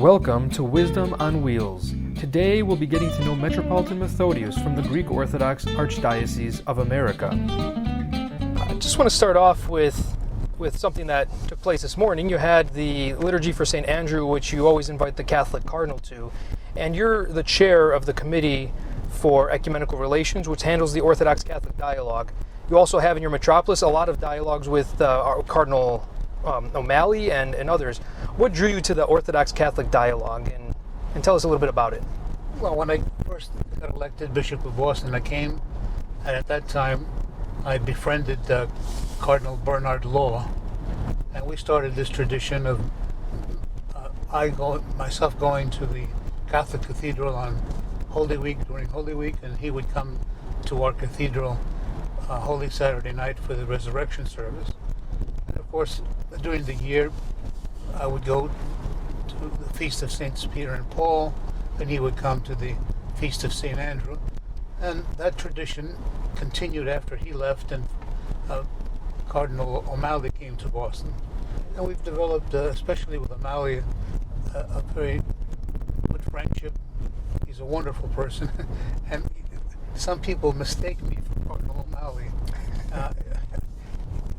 Welcome to Wisdom on Wheels. Today we'll be getting to know Metropolitan Methodios from the Greek Orthodox Archdiocese of America. I just want to start off with something that took place this morning. You had the Liturgy for St. Andrew, which you always invite the Catholic Cardinal to, and you're the chair of the Committee for Ecumenical Relations, which handles the Orthodox Catholic dialogue. You also have in your metropolis a lot of dialogues with Cardinal O'Malley and others. What drew you to the Orthodox Catholic dialogue, and tell us a little bit about it? Well, when I first got elected Bishop of Boston, I came, and at that time I befriended Cardinal Bernard Law, and we started this tradition of myself going to the Catholic Cathedral on Holy Week, during Holy Week, and he would come to our cathedral Holy Saturday night for the resurrection service. And of course, during the year, I would go to the Feast of Saints Peter and Paul, and he would come to the Feast of St. Andrew. And that tradition continued after he left, and Cardinal O'Malley came to Boston. And we've developed, especially with O'Malley, a very good friendship. He's a wonderful person, and some people mistake me for Cardinal O'Malley.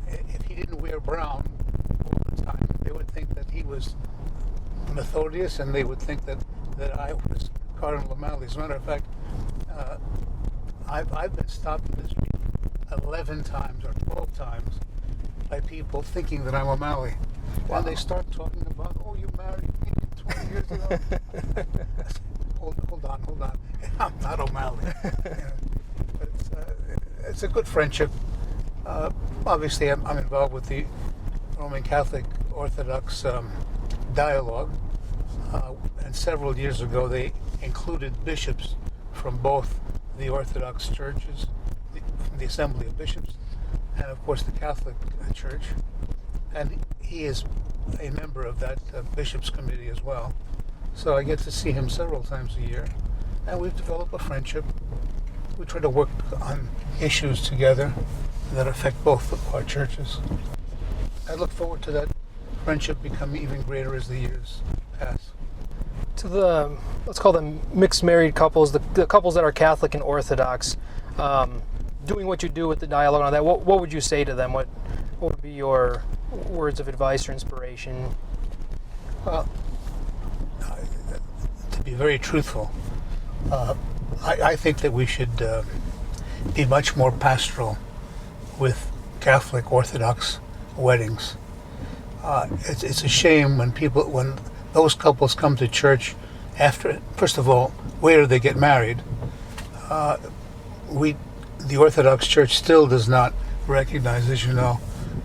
If he didn't wear brown all the time, they would think that he was Methodius, and they would think that I was Cardinal O'Malley. As a matter of fact, I've been stopped in the street 11 times or 12 times by people thinking that I'm O'Malley. Wow. And they start talking about, oh, you married me 20 years ago. Hold on. I'm not O'Malley. But it's a good friendship. Obviously, I'm involved with the Roman Catholic Orthodox dialogue. And several years ago, they included bishops from both the Orthodox churches, the Assembly of Bishops, and of course the Catholic Church. And he is a member of that Bishops' Committee as well. So I get to see him several times a year, and we've developed a friendship. We try to work on issues together that affect both of our churches. I look forward to that friendship becoming even greater as the years pass. To the, let's call them mixed married couples, the couples that are Catholic and Orthodox, doing what you do with the dialogue on that, what would you say to them? What would be your words of advice or inspiration? Well, to be very truthful, I think that we should be much more pastoral with Catholic Orthodox weddings. It's a shame when those couples come to church after, first of all, where do they get married? The Orthodox Church still does not recognize, as you know,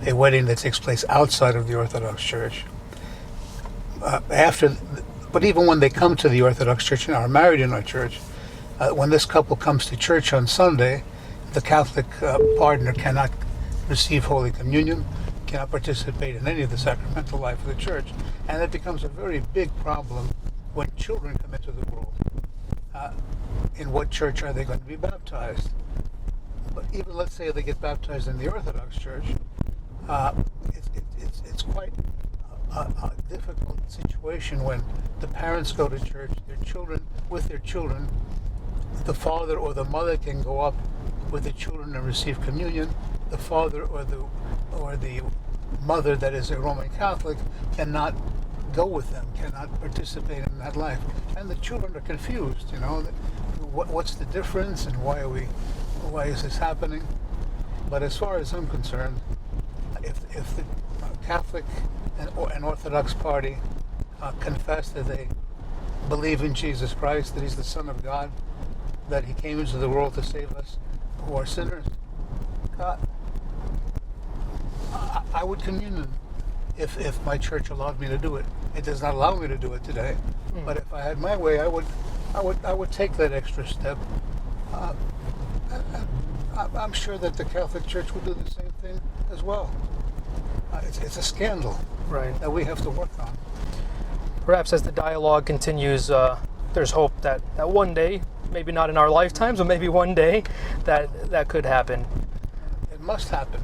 a wedding that takes place outside of the Orthodox Church. But even when they come to the Orthodox Church and are married in our church, when this couple comes to church on Sunday, the Catholic partner cannot receive Holy Communion, cannot participate in any of the sacramental life of the church, and it becomes a very big problem when children come into the world. In what church are they going to be baptized? But even, let's say, they get baptized in the Orthodox Church, it's quite a difficult situation when the parents go to church, with their children, the father or the mother can go up with the children and receive communion. The father or the mother that is a Roman Catholic cannot go with them, cannot participate in that life, and the children are confused. What's the difference, and why is this happening? But as far as I'm concerned, if the Catholic and Orthodox party confess that they believe in Jesus Christ, that He's the Son of God, that He came into the world to save us who are sinners, I would commune if my church allowed me to do it. It does not allow me to do it today, but if I had my way, I would take that extra step. I'm sure that the Catholic Church would do the same thing as well. It's a scandal, right, that we have to work on. Perhaps as the dialogue continues, there's hope that one day, maybe not in our lifetimes, but maybe one day, that could happen. It must happen.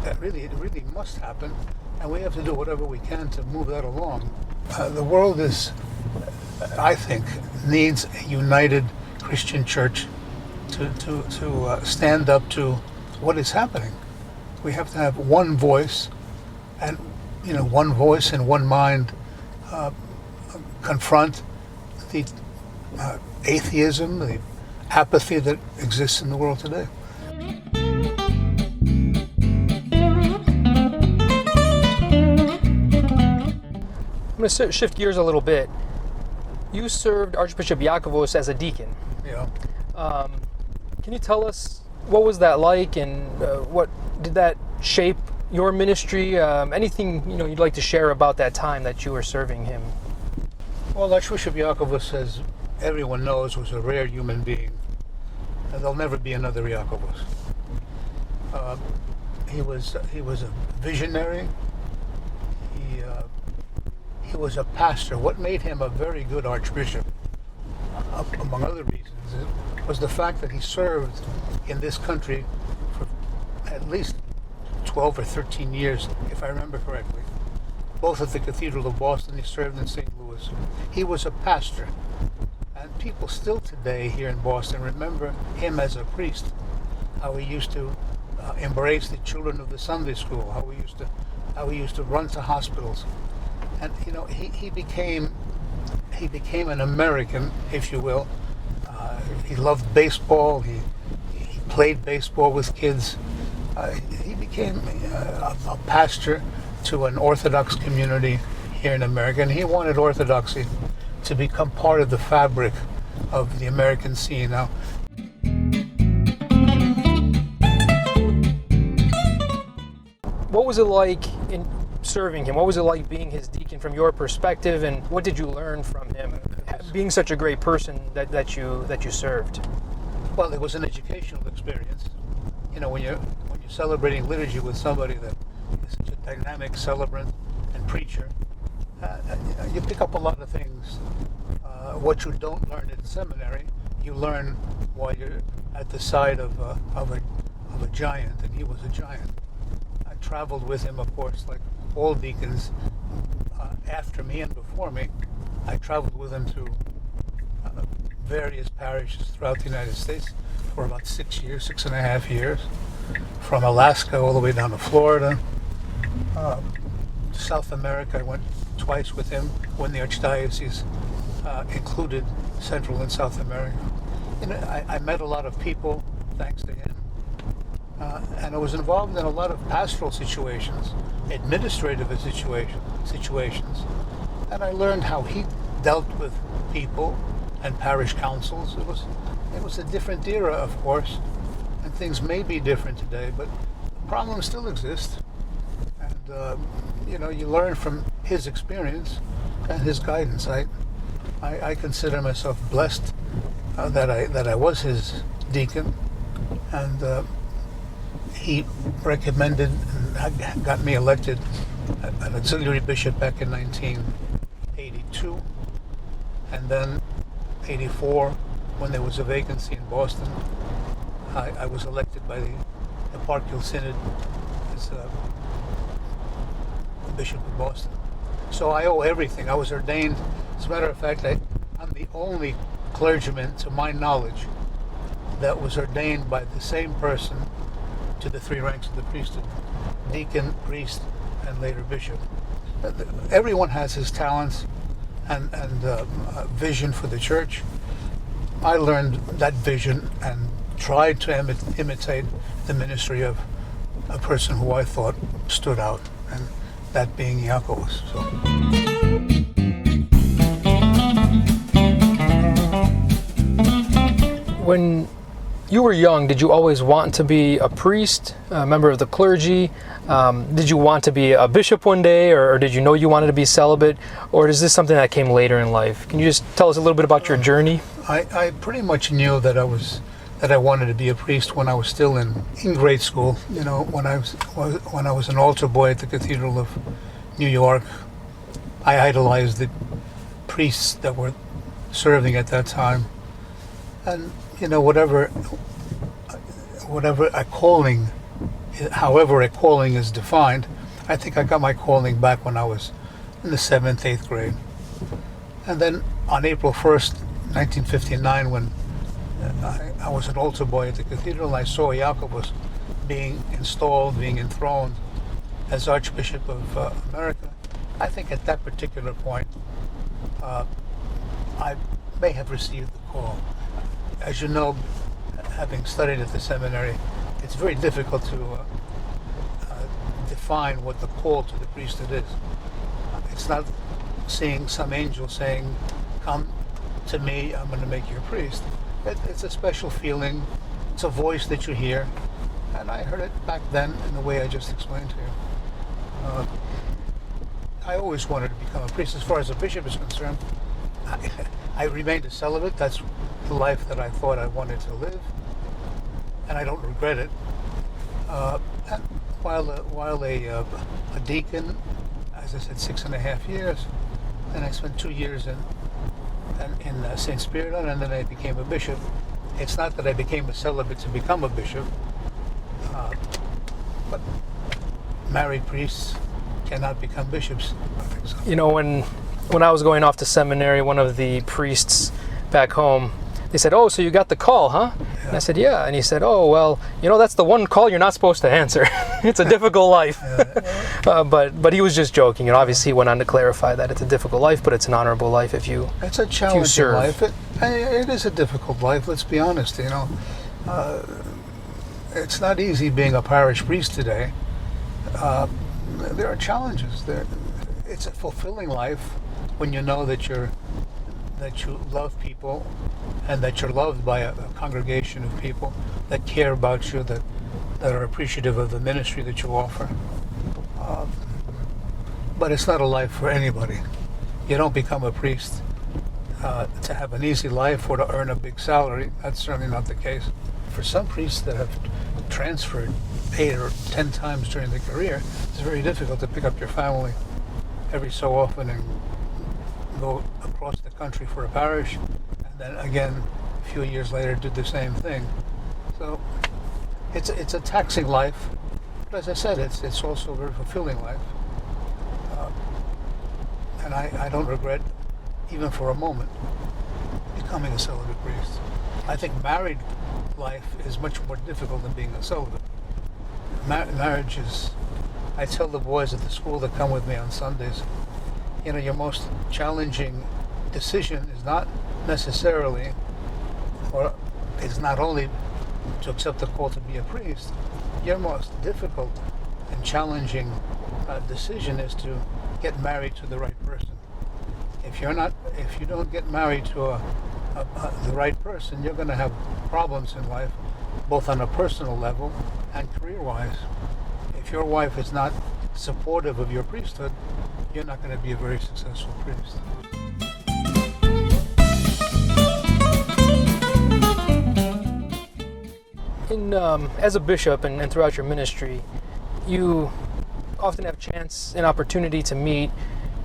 It really must happen, and we have to do whatever we can to move that along. The world is I think, needs a united Christian church to stand up to what is happening. We have to have one voice, and one voice and one mind confront the atheism, the apathy that exists in the world today. I'm going to shift gears a little bit. You served Archbishop Iakovos as a deacon. Yeah. Can you tell us what was that like, and what did that shape your ministry? Anything you'd like to share about that time that you were serving him? Well, Archbishop Iakovos, as everyone knows, was a rare human being. And there'll never be another Iakovos. He was a visionary. He was a pastor. What made him a very good archbishop, among other reasons, was the fact that he served in this country for at least 12 or 13 years, if I remember correctly. Both at the Cathedral of Boston, he served in St. Louis. He was a pastor. And people still today here in Boston remember him as a priest, how he used to embrace the children of the Sunday school, how he used to run to hospitals. And he became an American, if you will. He loved baseball. He played baseball with kids. He became a pastor to an Orthodox community here in America, and he wanted Orthodoxy to become part of the fabric of the American scene. Now, what was it like in serving him? What was it like being his deacon from your perspective, and what did you learn from him, being such a great person that you served? Well, it was an educational experience. When you're celebrating liturgy with somebody that is such a dynamic celebrant and preacher, you pick up a lot of things. What you don't learn in seminary, you learn while you're at the side of a giant, and he was a giant. I traveled with him, of course, like all deacons after me and before me. I traveled with him to various parishes throughout the United States for about 6.5 years, from Alaska all the way down to Florida. South America, I went twice with him when the Archdiocese included Central and South America. I met a lot of people thanks to him. And I was involved in a lot of pastoral situations, administrative situations. And I learned how he dealt with people and parish councils. It was a different era, of course, and things may be different today, but problems still exist. And you learn from his experience and his guidance. I consider myself blessed that I was his deacon, and he recommended and got me elected an auxiliary bishop back in 1982, and then 84, when there was a vacancy in Boston, I was elected by the Eparchial Synod as Bishop of Boston. So I owe everything. I was ordained. As a matter of fact, I'm the only clergyman, to my knowledge, that was ordained by the same person to the three ranks of the priesthood: deacon, priest, and later bishop. Everyone has his talents and vision for the church. I learned that vision and tried to imitate the ministry of a person who I thought stood out, and that being Iakovos. When you were young, did you always want to be a priest, a member of the clergy? Did you want to be a bishop one day, or did you know you wanted to be celibate? Or is this something that came later in life? Can you just tell us a little bit about your journey? I pretty much knew that I wanted to be a priest when I was still in grade school. When I was an altar boy at the Cathedral of New York, I idolized the priests that were serving at that time, and whatever a calling, however a calling is defined, I think I got my calling back when I was in the 7th, 8th grade. And then on April 1st, 1959, when I was an altar boy at the cathedral, and I saw Jacobus being installed, being enthroned as Archbishop of America, I think at that particular point, I may have received the call. As you know, having studied at the seminary, it's very difficult to define what the call to the priesthood is. It's not seeing some angel saying, "Come to me, I'm going to make you a priest." It's a special feeling. It's a voice that you hear. And I heard it back then in the way I just explained to you. I always wanted to become a priest. As far as a bishop is concerned, I remained a celibate. That's the life that I thought I wanted to live. And I don't regret it. And while a deacon, as I said, 6.5 years, and I spent 2 years in St. Spiridon, and then I became a bishop. It's not that I became a celibate to become a bishop, but married priests cannot become bishops. I think so. You know, when I was going off to seminary, one of the priests back home, they said, "Oh, so you got the call, huh?" Yeah. And I said, "Yeah." And he said, "Oh, well, you know, that's the one call you're not supposed to answer. It's a difficult life." But he was just joking, and obviously he went on to clarify that it's a difficult life, but it's an honorable life if you It's a challenging serve. life. It is a difficult life, let's be honest, you know. It's not easy being a parish priest today. There are challenges. It's a fulfilling life when you know that you love people and that you're loved by a congregation of people that care about you, that are appreciative of the ministry that you offer. But it's not a life for anybody. You don't become a priest to have an easy life or to earn a big salary. That's certainly not the case. For some priests that have transferred 8 or 10 times during their career, it's very difficult to pick up your family every so often and go across the country for a parish, and then again a few years later do the same thing. So it's a taxing life, but as I said, it's also a very fulfilling life. And I don't regret, even for a moment, becoming a celibate priest. I think married life is much more difficult than being a celibate. Marriage is, I tell the boys at the school that come with me on Sundays, you know, your most challenging decision is not necessarily, or is not only to accept the call to be a priest. Your most difficult and challenging decision is to get married to the right person. If you don't get married to the right person, you're going to have problems in life, both on a personal level and career-wise. If your wife is not supportive of your priesthood, you're not going to be a very successful priest. As a bishop and throughout your ministry, you often have chance and opportunity to meet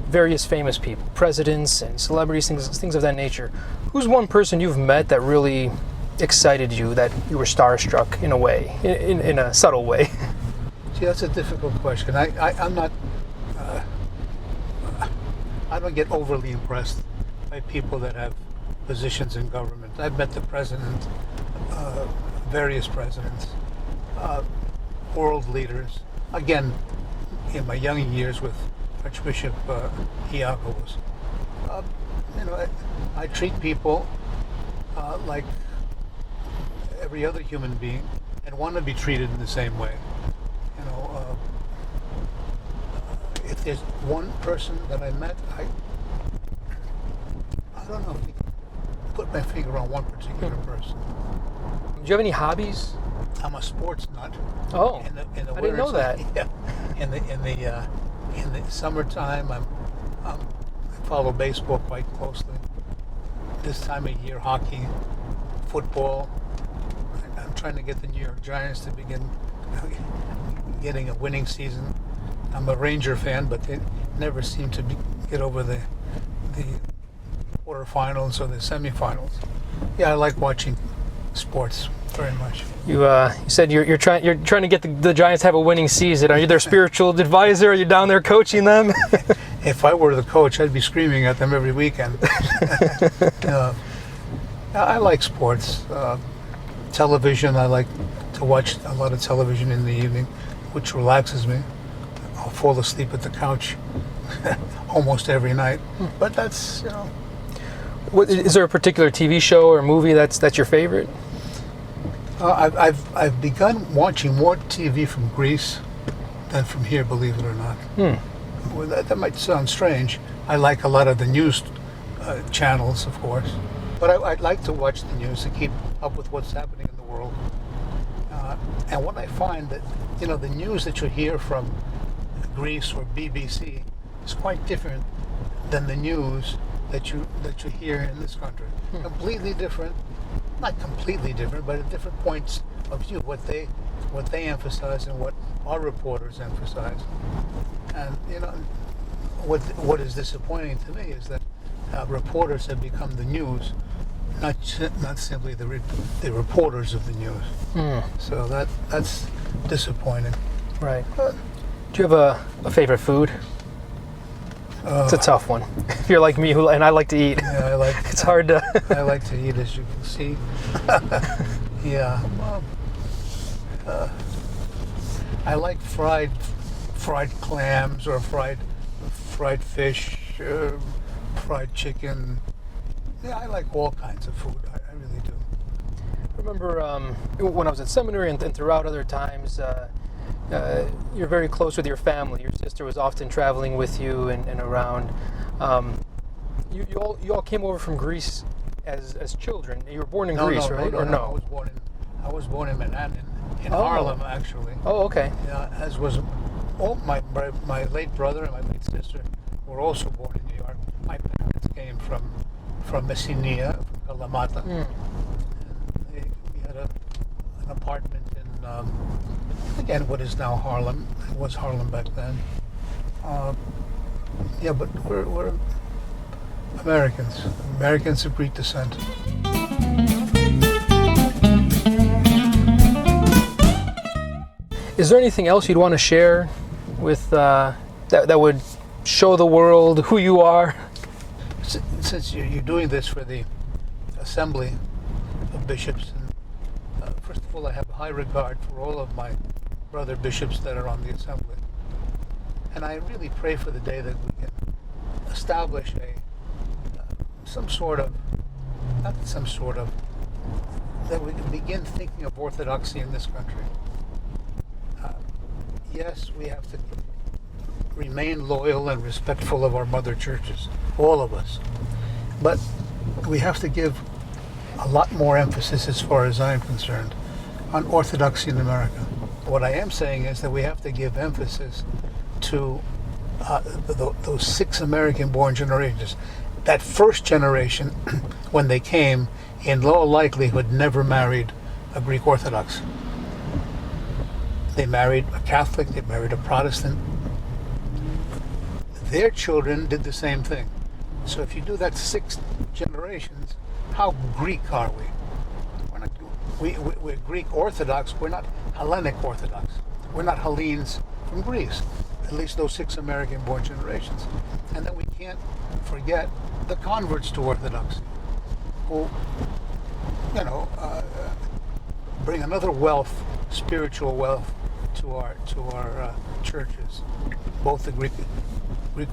various famous people, presidents and celebrities, things of that nature. Who's one person you've met that really excited you, that you were starstruck in a way, in a subtle way? See, that's a difficult question. I'm not. I don't get overly impressed by people that have positions in government. I've met the president, various presidents, world leaders. Again, in my young years with Archbishop Jacobus. You know, I treat people like every other human being and want to be treated in the same way. You know, if there's one person that I met, I don't know if I can put my finger on one particular person. Do you have any hobbies? I'm a sports nut. Oh, in the I didn't know that. Yeah, in the summertime, I follow baseball quite closely. This time of year, hockey, football. I'm trying to get the New York Giants to begin getting a winning season. I'm a Ranger fan, but they never seem to get over the quarterfinals or the semifinals. Yeah, I like watching sports very much. You said you're trying to get the Giants to have a winning season. Are you their spiritual advisor? Are you down there coaching them? if I were the coach, I'd be screaming at them every weekend. I like sports. Television, I like to watch a lot of television in the evening, which relaxes me. I'll fall asleep at the couch almost every night. But that's, Is there a particular TV show or movie that's your favorite? I've begun watching more TV from Greece than from here, believe it or not. Well, that might sound strange. I like a lot of the news channels, of course, but I'd like to watch the news to keep up with what's happening in the world. And what I find that the news that you hear from Greece or BBC is quite different than the news that you hear in this country. Completely different, not completely different, but at different points of view. What they emphasize and what our reporters emphasize. And what is disappointing to me is that reporters have become the news, not simply the reporters of the news. So that's disappointing. Right. Do you have a favorite food? It's a tough one. If you're like me, and I like to eat. Yeah, I like. It's hard to. I like to eat, as you can see. Yeah. I like fried clams or fried fish, fried chicken. Yeah, I like all kinds of food. I really do. I remember when I was at seminary and throughout other times, you're very close with your family. Your sister was often traveling with you and around. You all came over from Greece as children. You were born in Greece, right? No, or no? I was born in Manhattan, in Harlem, actually. Oh, okay. Yeah, as was my late brother and my late sister were also born in New York. My parents came from Messina, from Kalamata. And we had an apartment in, again, what is now Harlem. It was Harlem back then. Yeah, but we're Americans of Greek descent. Is there anything else you'd want to share with that would show the world who you are? Since you're doing this for the Assembly of Bishops, and first of all, I have high regard for all of my brother bishops that are on the Assembly. And I really pray for the day that we can establish that we can begin thinking of orthodoxy in this country. Yes, we have to remain loyal and respectful of our mother churches, all of us. But we have to give a lot more emphasis, as far as I'm concerned, on orthodoxy in America. What I am saying is that we have to give emphasis to those 6 American-born generations. That first generation, when they came, in low likelihood never married a Greek Orthodox. They married a Catholic, they married a Protestant. Their children did the same thing. So if you do that 6 generations, how Greek are we? We're Greek Orthodox, we're not Hellenic Orthodox. We're not Hellenes from Greece, at least those 6 American-born generations. And then we can't forget the converts to Orthodoxy, who, bring another wealth, spiritual wealth, to our churches, both the Greek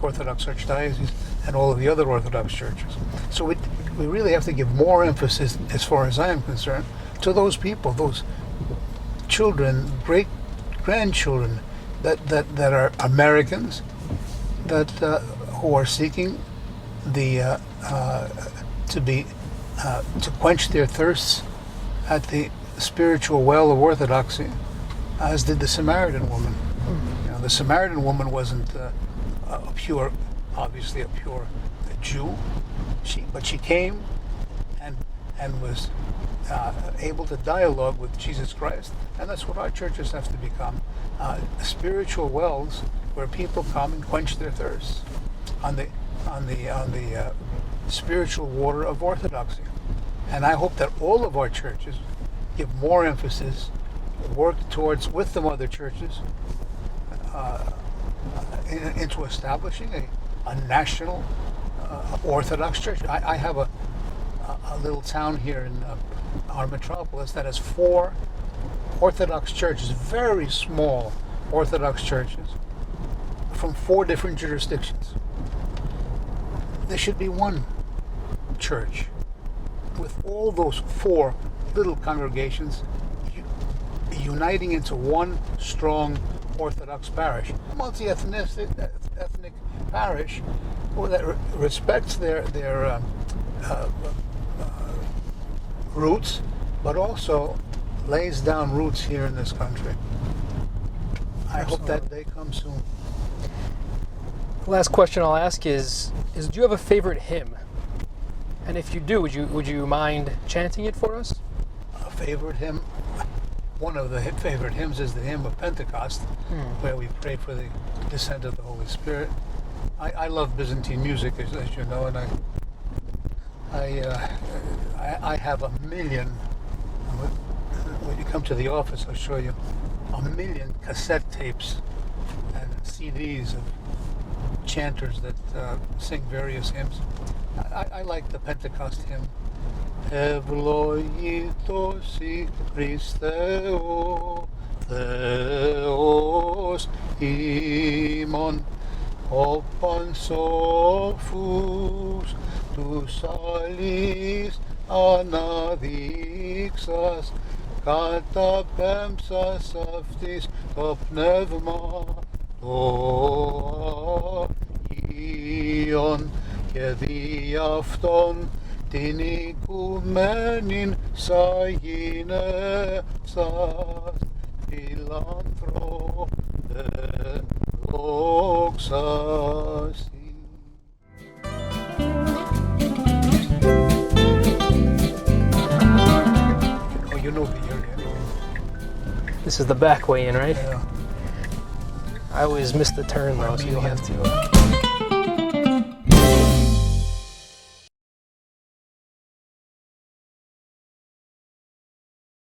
Orthodox Archdiocese and all of the other Orthodox churches. So we really have to give more emphasis, as far as I am concerned, to those people, those children, great grandchildren that are Americans, that who are seeking to quench their thirsts at the spiritual well of orthodoxy, as did the Samaritan woman. The Samaritan woman wasn't obviously a pure Jew, but she came and was able to dialogue with Jesus Christ, and that's what our churches have to become: spiritual wells where people come and quench their thirsts on the spiritual water of orthodoxy. And I hope that all of our churches give more emphasis, work towards, with the mother churches, into establishing a national Orthodox church. I have a little town here in our metropolis that has 4 Orthodox churches, very small Orthodox churches, from 4 different jurisdictions. There should be one church with all those 4 little congregations uniting into one strong Orthodox parish, multi-ethnic parish that respects their roots, but also lays down roots here in this country. I hope that day comes soon. Last question I'll ask is do you have a favorite hymn? And if you do, would you mind chanting it for us? A favorite hymn? One of the favorite hymns is the hymn of Pentecost, where we pray for the descent of the Holy Spirit. I love Byzantine music, as you know, and I have a million. When you come to the office, I'll show you a million cassette tapes and CDs of chanters that sing various hymns. I like the Pentecost hymn. Ευλογητός η Χριστέ ο Θεός ημών, όπαν σοφούς τους αλείς αναδείξας, καταπέμψας αυτής το πνεύμα το Αγίον και δι' αυτόν την οικουμένην σαγίνεσας φιλάνθρωπε δόξασι. Oh, you know the area anyway. This is the back way in, right? Yeah. I always miss the turn though, so you'll have to...